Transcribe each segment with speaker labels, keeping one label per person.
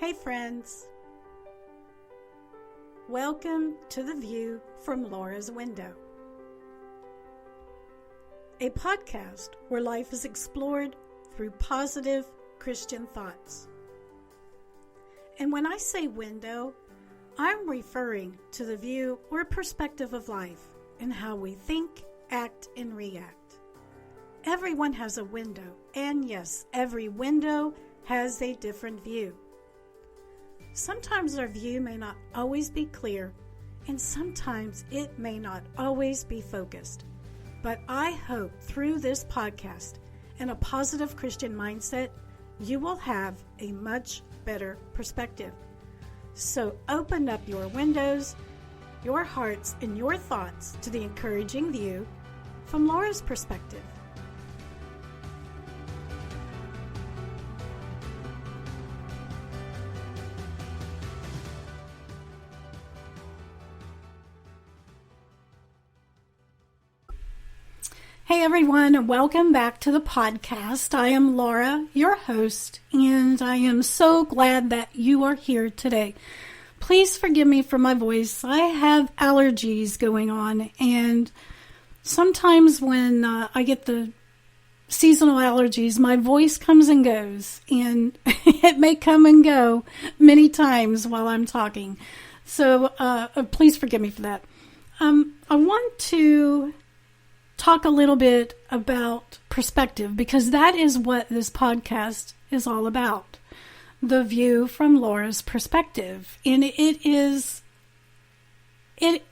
Speaker 1: Hey friends, welcome to The View from Laura's Window, a podcast where life is explored through positive Christian thoughts. And when I say window, I'm referring to the view or perspective of life and how we think, act, and react. Everyone has a window, and yes, every window has a different view. Sometimes our view may not always be clear, and sometimes it may not always be focused. But I hope through this podcast and a positive Christian mindset, you will have a much better perspective. So open up your windows, your hearts, and your thoughts to the encouraging view from Laura's perspective. Hey everyone, and welcome back to the podcast. I am Laura, your host, and I am so glad that you are here today. Please forgive me for my voice. I have allergies going on, and sometimes when I get the seasonal allergies, my voice comes and goes, and it may come and go many times while I'm talking. So please forgive me for that. I want to talk a little bit about perspective, because that is what this podcast is all about. The view from Laura's perspective. And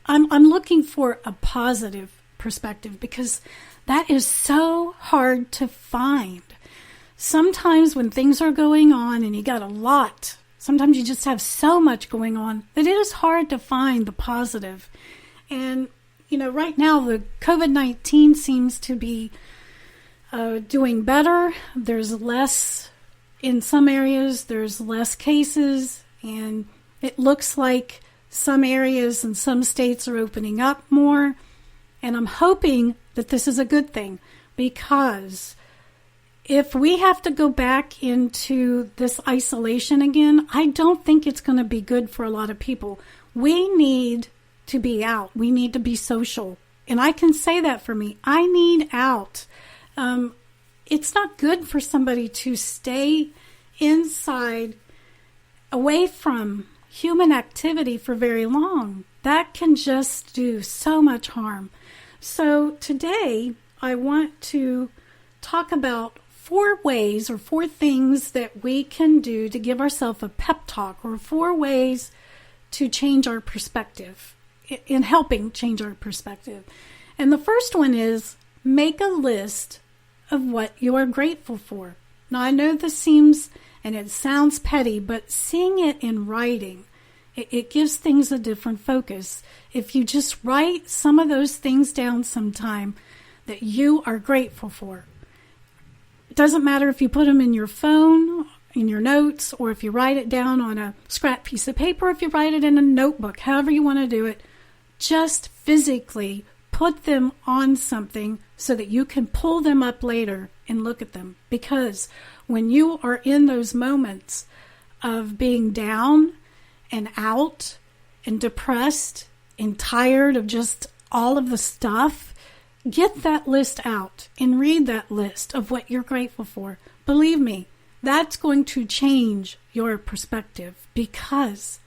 Speaker 1: I'm looking for a positive perspective, because that is so hard to find. Sometimes when things are going on and you got a lot, sometimes you just have so much going on that it is hard to find the positive. And right now, the COVID-19 seems to be doing better. There's less, in some areas, there's less cases, and it looks like some areas and some states are opening up more. And I'm hoping that this is a good thing, because if we have to go back into this isolation again, I don't think it's going to be good for a lot of people. We need to be out. We need to be social. And I can say that for me. I need out. It's not good for somebody to stay inside away from human activity for very long. That can just do so much harm. So today I want to talk about 4 ways or 4 things that we can do to give ourselves a pep talk, or 4 ways to change our perspective, in helping change our perspective. And the first one is make a list of what you are grateful for. Now, I know this seems, and it sounds petty, but seeing it in writing, it gives things a different focus. If you just write some of those things down sometime that you are grateful for. It doesn't matter if you put them in your phone, in your notes, or if you write it down on a scrap piece of paper, if you write it in a notebook, however you want to do it. Just physically put them on something so that you can pull them up later and look at them. Because when you are in those moments of being down and out and depressed and tired of just all of the stuff, get that list out and read that list of what you're grateful for. Believe me, that's going to change your perspective, because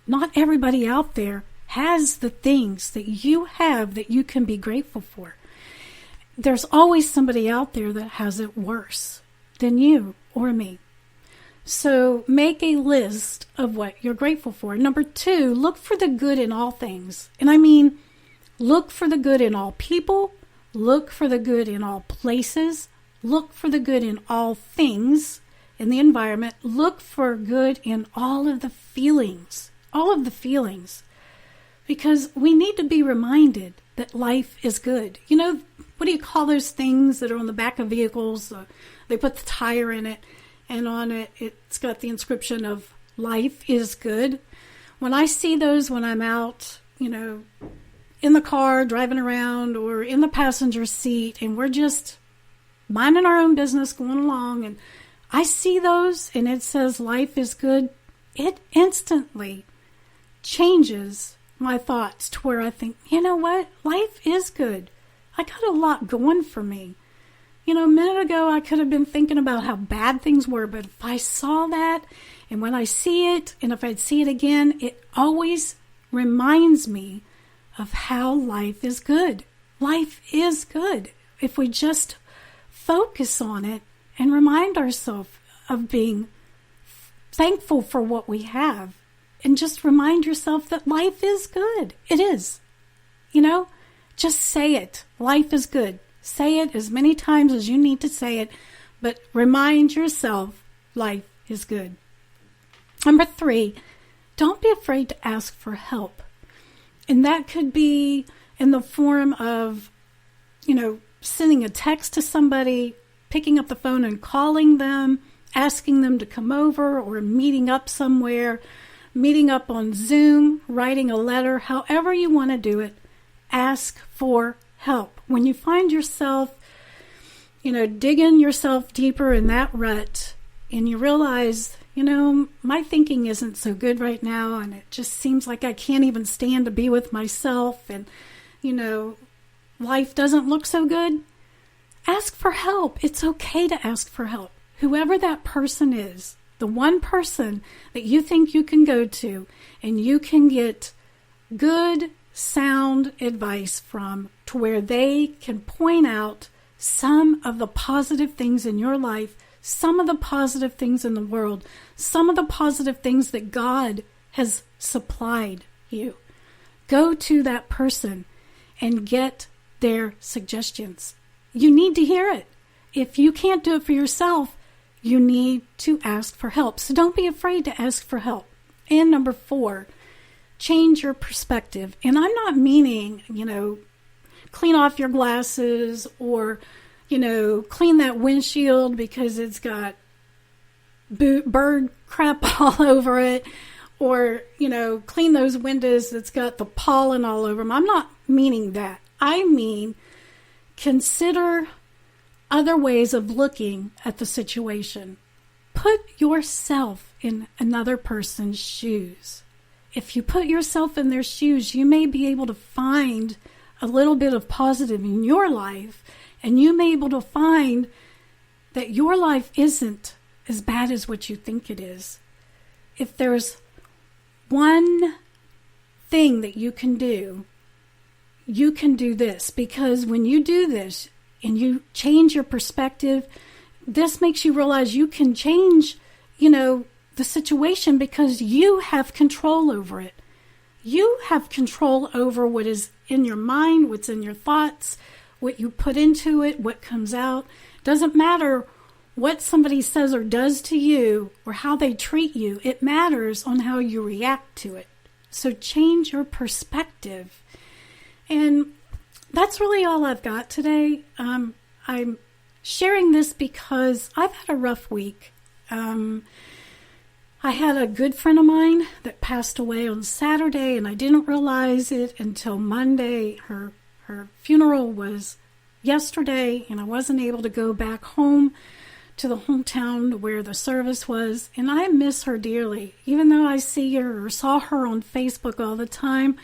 Speaker 1: not everybody out there has the things that you have that you can be grateful for. There's always somebody out there that has it worse than you or me. So make a list of what you're grateful for. Number 2, look for the good in all things. And I mean, look for the good in all people, look for the good in all places, look for the good in all things in the environment, look for good in all of the feelings. Because we need to be reminded that life is good. What do you call those things that are on the back of vehicles? They put the tire in it, and on it, it's got the inscription of life is good. When I see those when I'm out, in the car, driving around, or in the passenger seat, and we're just minding our own business, going along, and I see those, and it says life is good, it instantly changes my thoughts to where I think, you know what? Life is good. I got a lot going for me. A minute ago I could have been thinking about how bad things were, but if I saw that, and when I see it, and if I'd see it again, it always reminds me of how life is good. Life is good if we just focus on it and remind ourselves of being thankful for what we have, and just remind yourself that life is good. It is. Just say it. Life is good. Say it as many times as you need to say it, but remind yourself life is good. Number 3, don't be afraid to ask for help. And that could be in the form of, sending a text to somebody, picking up the phone and calling them, asking them to come over, or meeting up somewhere, meeting up on Zoom, writing a letter, however you want to do it. Ask for help. When you find yourself, digging yourself deeper in that rut, and you realize, my thinking isn't so good right now, and it just seems like I can't even stand to be with myself, and, life doesn't look so good, ask for help. It's okay to ask for help. Whoever that person is, the one person that you think you can go to and you can get good, sound advice from, to where they can point out some of the positive things in your life, some of the positive things in the world, some of the positive things that God has supplied you. Go to that person and get their suggestions. You need to hear it. If you can't do it for yourself, you need to ask for help. So don't be afraid to ask for help. And number 4, change your perspective. And I'm not meaning, clean off your glasses, or, clean that windshield because it's got bird crap all over it, or, clean those windows that's got the pollen all over them. I'm not meaning that. I mean, consider other ways of looking at the situation. Put yourself in another person's shoes. If you put yourself in their shoes, you may be able to find a little bit of positive in your life, and you may be able to find that your life isn't as bad as what you think it is. If there's one thing that you can do this, because when you do this and you change your perspective, this makes you realize you can change, the situation, because you have control over it. You have control over what is in your mind, what's in your thoughts, what you put into it, what comes out. Doesn't matter what somebody says or does to you or how they treat you. It matters on how you react to it. So change your perspective. And that's really all I've got today. I'm sharing this because I've had a rough week. I had a good friend of mine that passed away on Saturday, and I didn't realize it until Monday. Her funeral was yesterday, and I wasn't able to go back home to the hometown where the service was, and I miss her dearly. Even though I see her or saw her on Facebook all the time,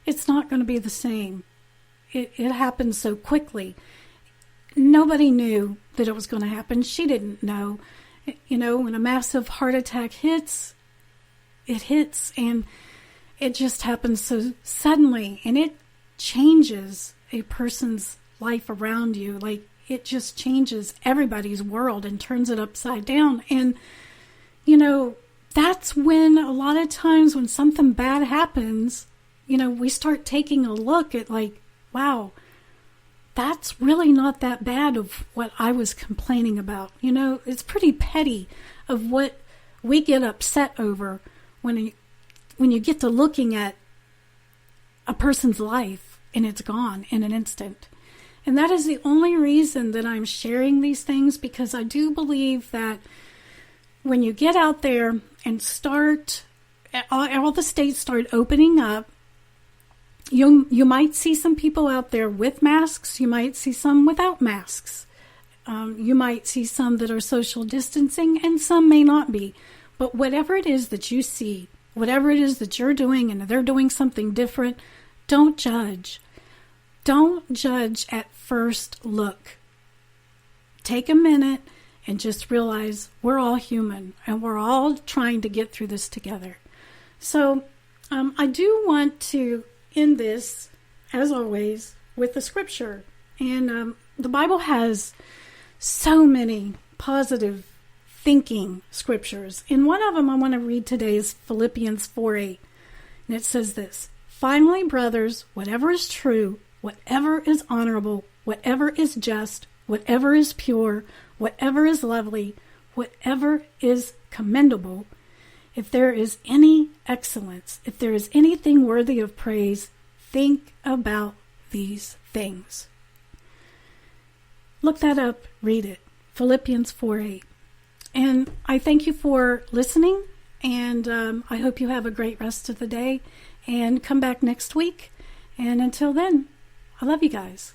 Speaker 1: it's not going to be the same. It happened so quickly. Nobody knew that it was going to happen. She didn't know. When a massive heart attack hits, it hits, and it just happens so suddenly, and it changes a person's life around you. Like, it just changes everybody's world and turns it upside down. And, that's when a lot of times when something bad happens, we start taking a look at, like, wow, that's really not that bad of what I was complaining about. It's pretty petty of what we get upset over when you get to looking at a person's life and it's gone in an instant. And that is the only reason that I'm sharing these things, because I do believe that when you get out there and start, all the states start opening up, you might see some people out there with masks. You might see some without masks. You might see some that are social distancing, and some may not be. But whatever it is that you see, whatever it is that you're doing and they're doing something different, don't judge. Don't judge at first look. Take a minute and just realize we're all human and we're all trying to get through this together. So I do want to end this, as always, with the scripture. And the Bible has so many positive thinking scriptures. And one of them I want to read today is Philippians 4:8. And it says this: "Finally, brothers, whatever is true, whatever is honorable, whatever is just, whatever is pure, whatever is lovely, whatever is commendable, if there is any excellence, if there is anything worthy of praise, think about these things." Look that up, read it. Philippians 4:8. And I thank you for listening, and I hope you have a great rest of the day, and come back next week. And until then, I love you guys.